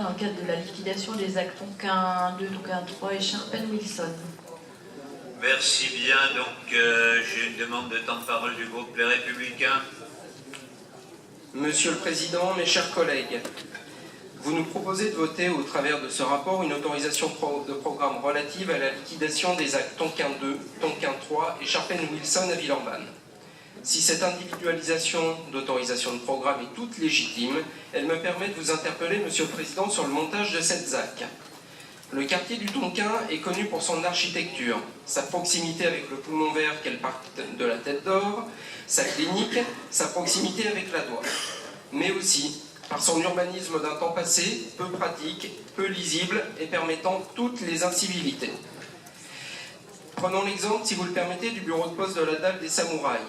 dans le cadre de la liquidation des actes Tonkin 2, Tonkin 3 et Charpennes-Wilson. Merci bien. Donc, j'ai une demande de temps de parole du groupe Les Républicains. Monsieur le Président, mes chers collègues, vous nous proposez de voter au travers de ce rapport une autorisation de programme relative à la liquidation des actes Tonkin 2, Tonkin 3 et Charpennes-Wilson à Villeurbanne. Si cette individualisation d'autorisation de programme est toute légitime, elle me permet de vous interpeller, Monsieur le Président, sur le montage de cette ZAC. Le quartier du Tonkin est connu pour son architecture, sa proximité avec le poumon vert qu'elle part de la Tête d'Or, sa clinique, sa proximité avec la Doua, mais aussi par son urbanisme d'un temps passé, peu pratique, peu lisible et permettant toutes les incivilités. Prenons l'exemple, si vous le permettez, du bureau de poste de la Dalle des Samouraïs.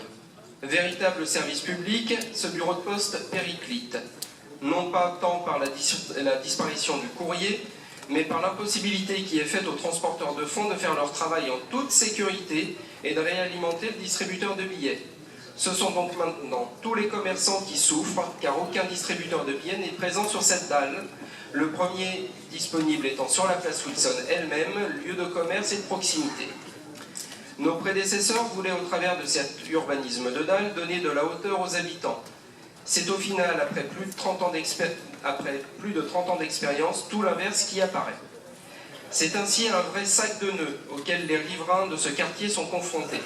Véritable service public, ce bureau de poste périclite, non pas tant par la disparition du courrier, mais par l'impossibilité qui est faite aux transporteurs de fonds de faire leur travail en toute sécurité et de réalimenter le distributeur de billets. Ce sont donc maintenant tous les commerçants qui souffrent, car aucun distributeur de billets n'est présent sur cette dalle, le premier disponible étant sur la place Wilson elle-même, lieu de commerce et de proximité. Nos prédécesseurs voulaient, au travers de cet urbanisme de dalle, donner de la hauteur aux habitants. C'est au final, après plus de 30 ans d'expérience, tout l'inverse qui apparaît. C'est ainsi un vrai sac de nœuds auquel les riverains de ce quartier sont confrontés.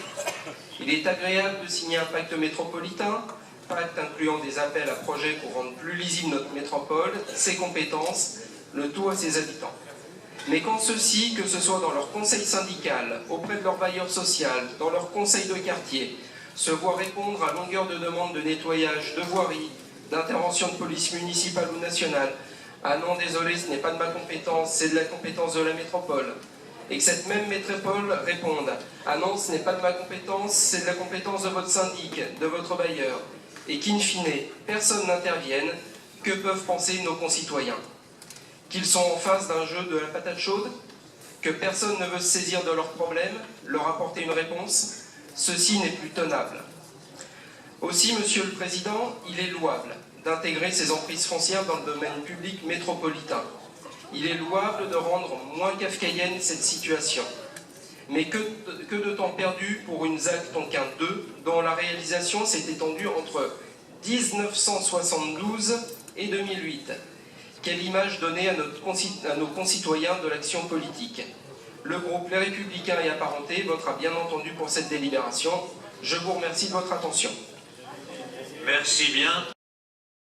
Il est agréable de signer un pacte métropolitain, pacte incluant des appels à projets pour rendre plus lisible notre métropole, ses compétences, le tout à ses habitants. Mais quand ceux-ci, que ce soit dans leur conseil syndical, auprès de leur bailleur social, dans leur conseil de quartier, se voient répondre à longueur de demandes de nettoyage, de voirie, d'intervention de police municipale ou nationale, ah non, désolé, ce n'est pas de ma compétence, c'est de la compétence de la métropole. Et que cette même métropole réponde, ah non, ce n'est pas de ma compétence, c'est de la compétence de votre syndic, de votre bailleur. Et qu'in fine, personne n'intervienne, que peuvent penser nos concitoyens? Qu'ils sont en face d'un jeu de la patate chaude? Que personne ne veut se saisir de leurs problèmes, leur apporter une réponse? Ceci n'est plus tenable. Aussi, Monsieur le Président, il est louable d'intégrer ces emprises foncières dans le domaine public métropolitain. Il est louable de rendre moins kafkaïenne cette situation. Mais que de temps perdu pour une ZAC Tonkin 2 dont la réalisation s'est étendue entre 1972 et 2008. Quelle image donner à nos concitoyens de l'action politique? Le groupe Les Républicains et Apparentés votera bien entendu pour cette délibération. Je vous remercie de votre attention. Merci bien.